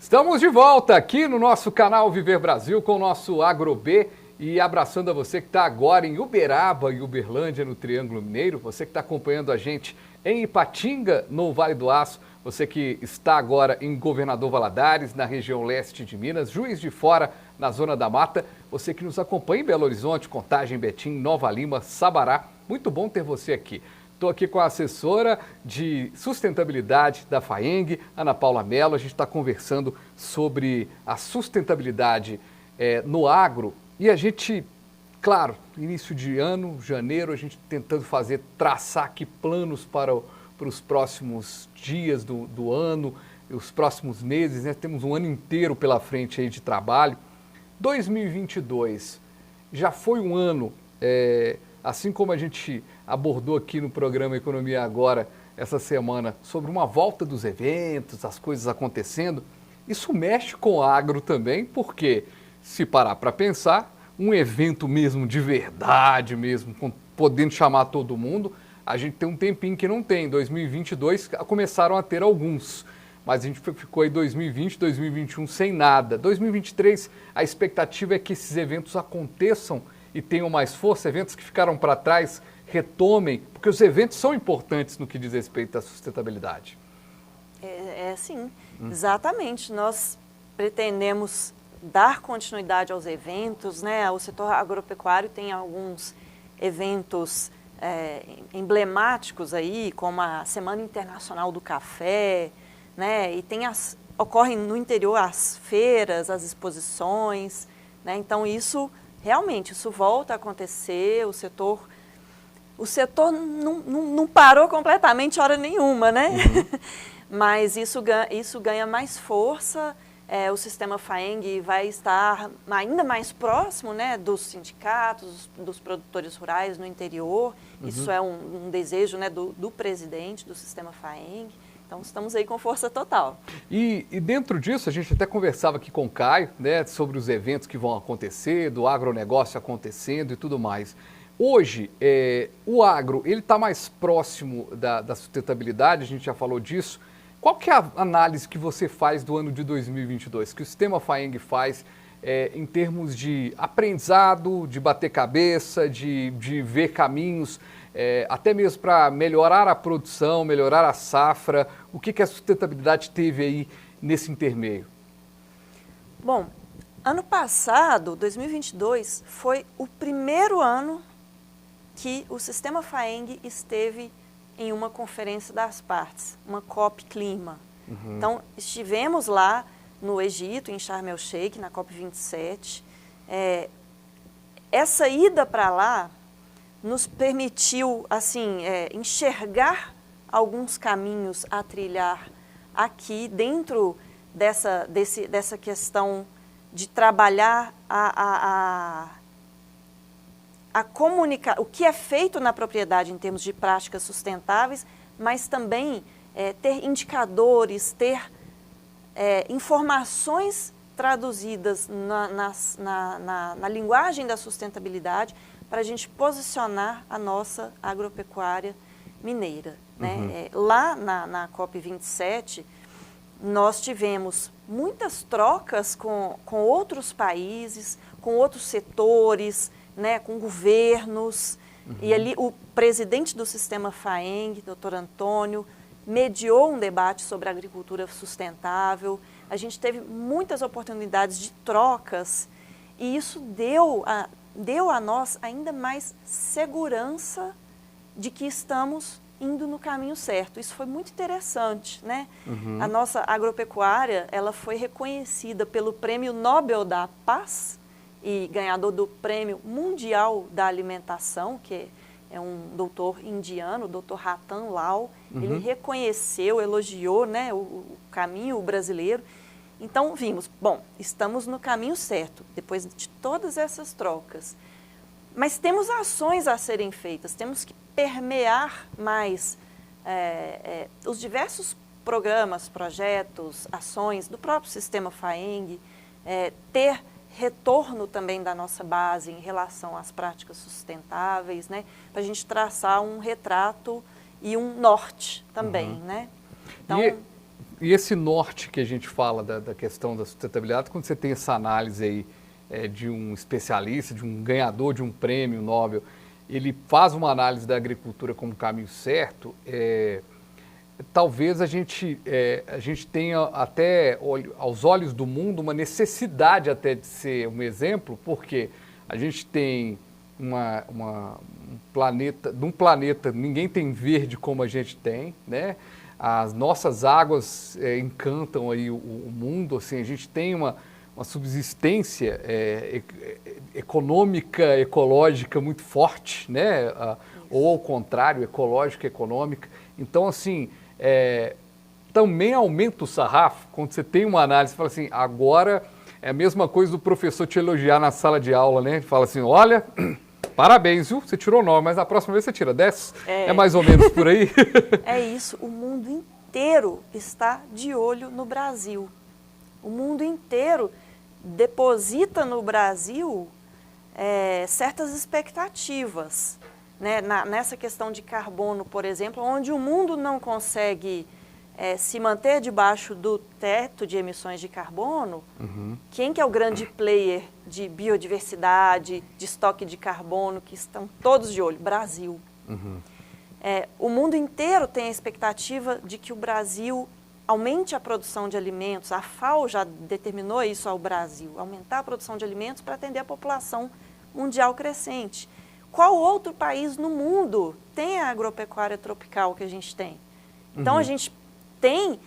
Estamos de volta aqui no nosso canal Viver Brasil com o nosso AgroB e abraçando a você que está agora em Uberaba e Uberlândia, no Triângulo Mineiro, você que está acompanhando a gente em Ipatinga, no Vale do Aço, você que está agora em Governador Valadares, na região leste de Minas, Juiz de Fora, na Zona da Mata, você que nos acompanha em Belo Horizonte, Contagem, Betim, Nova Lima, Sabará, muito bom ter você aqui. Estou aqui com a assessora de sustentabilidade da FAENG, Ana Paula Mello. A gente está conversando sobre a sustentabilidade no agro. E a gente, claro, início de ano, janeiro, a gente tentando traçar aqui planos para os próximos dias do ano, os próximos meses, né? Temos um ano inteiro pela frente aí de trabalho. 2022 já foi um ano... Assim como a gente abordou aqui no programa Economia Agora, essa semana, sobre uma volta dos eventos, as coisas acontecendo, isso mexe com o agro também, porque, se parar para pensar, um evento mesmo de verdade mesmo, podendo chamar todo mundo, a gente tem um tempinho que não tem. Em 2022 começaram a ter alguns, mas a gente ficou aí 2020, 2021 sem nada. 2023, a expectativa é que esses eventos aconteçam e tenham mais força, eventos que ficaram para trás retomem, porque os eventos são importantes no que diz respeito à sustentabilidade. Sim, exatamente. Nós pretendemos dar continuidade aos eventos, né? O setor agropecuário tem alguns eventos emblemáticos aí, como a Semana Internacional do Café, né? E ocorrem no interior as feiras, as exposições, né? Então realmente, isso volta a acontecer, o setor não parou completamente hora nenhuma, né? Uhum. Mas isso ganha mais força, o sistema FAENG vai estar ainda mais próximo, né, dos sindicatos, dos produtores rurais no interior. Uhum. Isso é um desejo, né, do presidente do sistema FAENG. Então, estamos aí com força total. E dentro disso, a gente até conversava aqui com o Caio, né, sobre os eventos que vão acontecer, do agronegócio acontecendo e tudo mais. Hoje, o agro, ele está mais próximo da sustentabilidade, a gente já falou disso. Qual que é a análise que você faz do ano de 2022, que o sistema FAENG faz em termos de aprendizado, de bater cabeça, de ver caminhos, até mesmo para melhorar a produção, melhorar a safra? O que a sustentabilidade teve aí nesse intermeio? Bom, ano passado, 2022, foi o primeiro ano que o sistema FAENG esteve em uma conferência das partes, uma COP Clima. Uhum. Então, estivemos lá no Egito, em Sharm el-Sheikh, na COP 27. Essa ida para lá nos permitiu, assim, enxergar alguns caminhos a trilhar aqui dentro dessa questão de trabalhar o que é feito na propriedade em termos de práticas sustentáveis, mas também ter indicadores, ter informações traduzidas na linguagem da sustentabilidade para a gente posicionar a nossa agropecuária mineira. Né? Uhum. Lá na COP27, nós tivemos muitas trocas com outros países, com outros setores, né, com governos. Uhum. E ali o presidente do sistema FAENG, Dr. Antônio, mediou um debate sobre a agricultura sustentável. A gente teve muitas oportunidades de trocas e isso deu a nós ainda mais segurança de que estamos indo no caminho certo. Isso foi muito interessante, né? Uhum. A nossa agropecuária, ela foi reconhecida pelo Prêmio Nobel da Paz e ganhador do Prêmio Mundial da Alimentação, que é um doutor indiano, o Dr. Ratan Lal. Uhum. Ele reconheceu, elogiou, né, o caminho brasileiro. Então, vimos, bom, estamos no caminho certo, depois de todas essas trocas. Mas temos ações a serem feitas, temos que permear mais os diversos programas, projetos, ações do próprio sistema FAENG, ter retorno também da nossa base em relação às práticas sustentáveis, né, para a gente traçar um retrato e um norte também, né? Então, E esse norte que a gente fala da questão da sustentabilidade, quando você tem essa análise aí de um especialista, de um ganhador de um prêmio Nobel, ele faz uma análise da agricultura como caminho certo, talvez a gente tenha até, aos olhos do mundo, uma necessidade até de ser um exemplo, porque a gente tem um planeta, ninguém tem verde como a gente tem, né? As nossas águas encantam aí o mundo, assim, a gente tem uma subsistência econômica, ecológica muito forte, né? Ou ao contrário, ecológica, econômica. Então, assim, também aumenta o sarrafo quando você tem uma análise, você fala assim, agora é a mesma coisa do professor te elogiar na sala de aula, né? Ele fala assim, olha, parabéns, viu? Você tirou 9, mas na próxima vez você tira 10. É mais ou menos por aí? É isso, o mundo inteiro está de olho no Brasil. O mundo inteiro deposita no Brasil certas expectativas, né? Nessa questão de carbono, por exemplo, onde o mundo não consegue se manter debaixo do teto de emissões de carbono, quem que é o grande player de biodiversidade, de estoque de carbono, que estão todos de olho? Brasil. O mundo inteiro tem a expectativa de que o Brasil aumente a produção de alimentos. A FAO já determinou isso ao Brasil, aumentar a produção de alimentos para atender a população mundial crescente. Qual outro país no mundo tem a agropecuária tropical que a gente tem? Então, a gente tem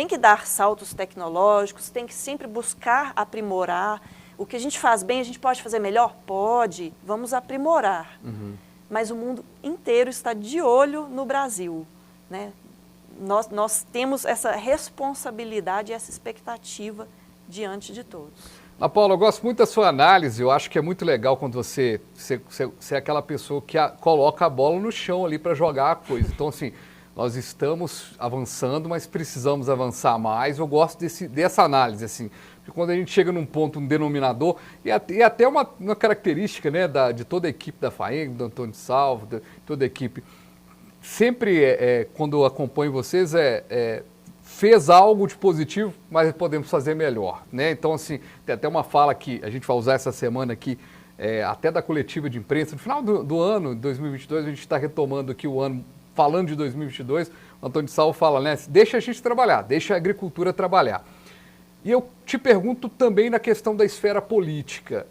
que dar saltos tecnológicos, tem que sempre buscar aprimorar. O que a gente faz bem, a gente pode fazer melhor? Pode, vamos aprimorar. Mas o mundo inteiro está de olho no Brasil, né? Nós temos essa responsabilidade e essa expectativa diante de todos. Ana Paula, eu gosto muito da sua análise, eu acho que é muito legal quando você é aquela pessoa que coloca a bola no chão ali para jogar a coisa. Então, assim, nós estamos avançando, mas precisamos avançar mais. Eu gosto dessa análise, assim, porque quando a gente chega num ponto, um denominador, e até uma característica, né, de toda a equipe da FAENG, do Antônio de Salvo, de toda a equipe, sempre, quando eu acompanho vocês, fez algo de positivo, mas podemos fazer melhor, né? Então, assim, tem até uma fala que a gente vai usar essa semana aqui, até da coletiva de imprensa, no final do ano, 2022, a gente está retomando aqui o ano, falando de 2022, o Antônio de Salvo fala, né, deixa a gente trabalhar, deixa a agricultura trabalhar. E eu te pergunto também na questão da esfera política.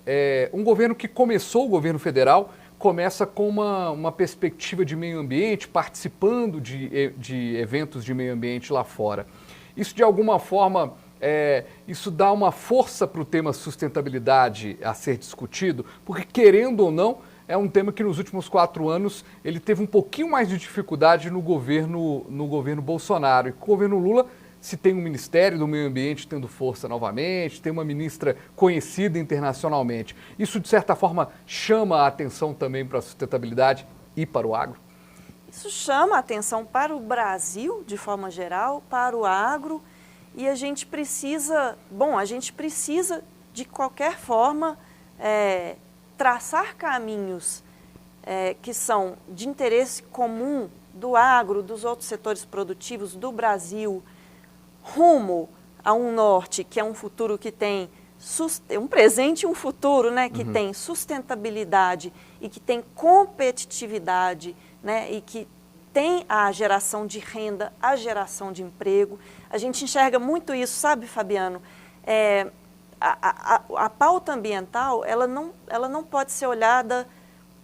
Um governo que começou, o governo federal, começa com uma perspectiva de meio ambiente, participando de eventos de meio ambiente lá fora. Isso, de alguma forma, isso dá uma força para o tema sustentabilidade a ser discutido, porque, querendo ou não, é um tema que nos últimos 4 anos ele teve um pouquinho mais de dificuldade no governo Bolsonaro. E com o governo Lula se tem um Ministério do Meio Ambiente tendo força novamente, tem uma ministra conhecida internacionalmente. Isso, de certa forma, chama a atenção também para a sustentabilidade e para o agro? Isso chama a atenção para o Brasil, de forma geral, para o agro, e a gente precisa, de qualquer forma, traçar caminhos que são de interesse comum do agro, dos outros setores produtivos do Brasil, rumo a um norte, que é um futuro que tem um presente e um futuro, né, que tem sustentabilidade e que tem competitividade, né, e que tem a geração de renda, a geração de emprego. A gente enxerga muito isso, sabe, Fabiano? A pauta ambiental, ela não pode ser olhada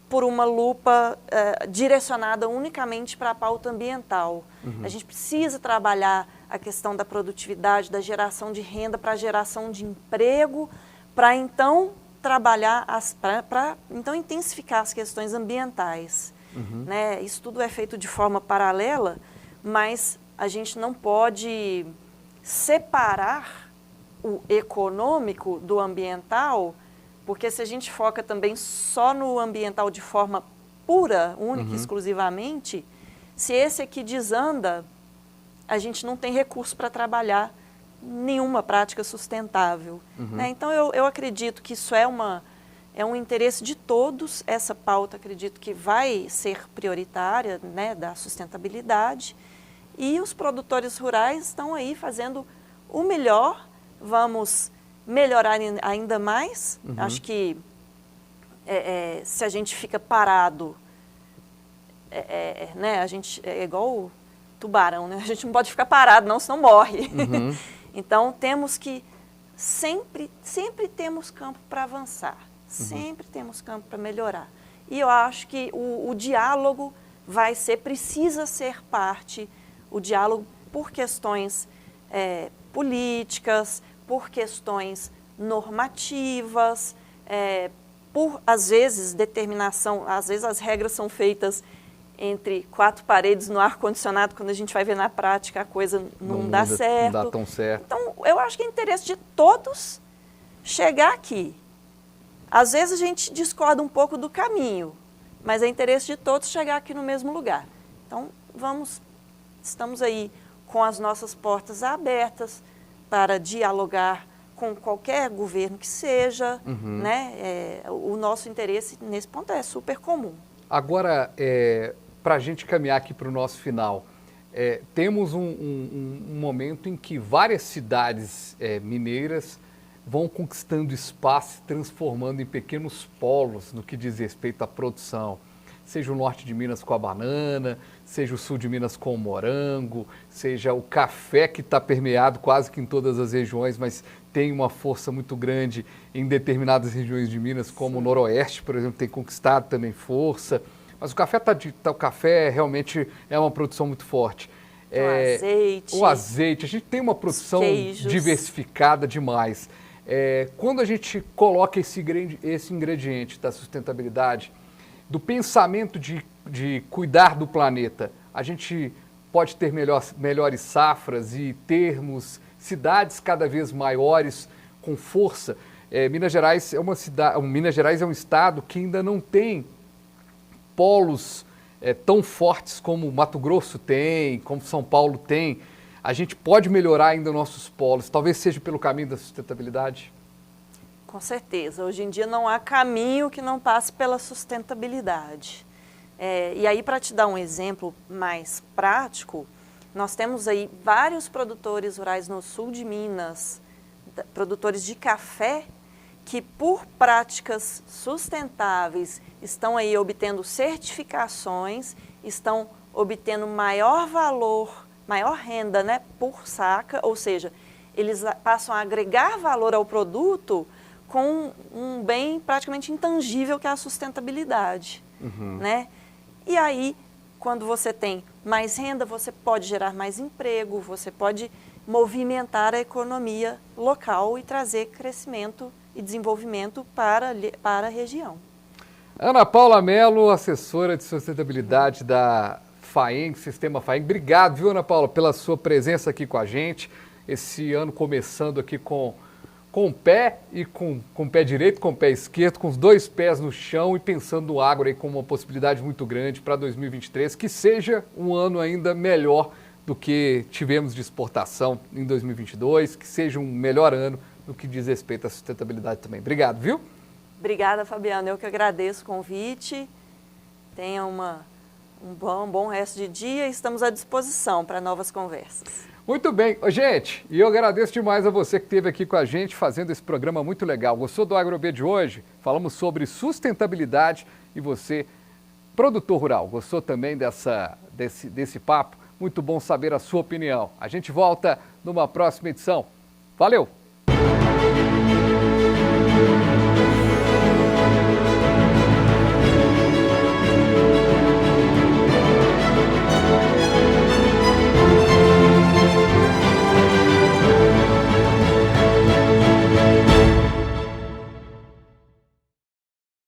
por uma lupa direcionada unicamente para a pauta ambiental. A gente precisa trabalhar a questão da produtividade, da geração de renda para a geração de emprego, para então trabalhar, para então intensificar as questões ambientais. Né? Isso tudo é feito de forma paralela, mas a gente não pode separar o econômico do ambiental, porque se a gente foca também só no ambiental de forma pura, única, exclusivamente, se esse aqui desanda, a gente não tem recurso para trabalhar nenhuma prática sustentável. Né? Então, eu acredito que isso é um interesse de todos. Essa pauta, acredito que vai ser prioritária, né, da sustentabilidade. e os produtores rurais estão aí fazendo o melhor. Vamos melhorar ainda mais. Acho que se a gente fica parado, né, a gente é igual o tubarão, né? A gente não pode ficar parado, não, senão morre. Então, temos que sempre temos campo para avançar, sempre temos campo para melhorar. E eu acho que o diálogo precisa ser parte, o diálogo por questões políticas, por questões normativas, por, às vezes, determinação, às vezes as regras são feitas entre quatro paredes no ar-condicionado, quando a gente vai ver na prática a coisa não dá certo. Não dá tão certo. Então, eu acho que é interesse de todos chegar aqui. Às vezes a gente discorda um pouco do caminho, mas é interesse de todos chegar aqui no mesmo lugar. Então, estamos aí com as nossas portas abertas para dialogar com qualquer governo que seja, né? O nosso interesse nesse ponto é super comum. Agora, para a gente caminhar aqui para o nosso final, temos um momento em que várias cidades mineiras vão conquistando espaço, se transformando em pequenos polos no que diz respeito à produção. Seja o norte de Minas com a banana, seja o sul de Minas com o morango, seja o café, que está permeado quase que em todas as regiões, mas tem uma força muito grande em determinadas regiões de Minas, como o noroeste, por exemplo, tem conquistado também força. Mas o café realmente é uma produção muito forte. O azeite, a gente tem uma produção diversificada demais. Quando a gente coloca esse ingrediente da sustentabilidade, do pensamento de cuidar do planeta, a gente pode ter melhores safras e termos cidades cada vez maiores com força. Minas Gerais é um estado que ainda não tem polos tão fortes como Mato Grosso tem, como São Paulo tem. A gente pode melhorar ainda nossos polos, talvez seja pelo caminho da sustentabilidade? Com certeza. Hoje em dia não há caminho que não passe pela sustentabilidade. E aí, para te dar um exemplo mais prático, nós temos aí vários produtores rurais no sul de Minas, produtores de café, que por práticas sustentáveis estão aí obtendo certificações, estão obtendo maior valor, maior renda, né, por saca, ou seja, eles passam a agregar valor ao produto com um bem praticamente intangível que é a sustentabilidade, né? E aí, quando você tem mais renda, você pode gerar mais emprego, você pode movimentar a economia local e trazer crescimento e desenvolvimento para a região. Ana Paula Mello, assessora de sustentabilidade da FAENG, Sistema FAENG. Obrigado, viu, Ana Paula, pela sua presença aqui com a gente. Esse ano começando aqui com o pé e com o pé direito, com o pé esquerdo, com os dois pés no chão e pensando no agro aí como uma possibilidade muito grande para 2023, que seja um ano ainda melhor do que tivemos de exportação em 2022, que seja um melhor ano no que diz respeito à sustentabilidade também. Obrigado, viu? Obrigada, Fabiana. Eu que agradeço o convite. Tenha um bom resto de dia e estamos à disposição para novas conversas. Muito bem. Gente, e eu agradeço demais a você que esteve aqui com a gente fazendo esse programa muito legal. Gostou do AgroB de hoje? Falamos sobre sustentabilidade e você, produtor rural, gostou também desse papo? Muito bom saber a sua opinião. A gente volta numa próxima edição. Valeu!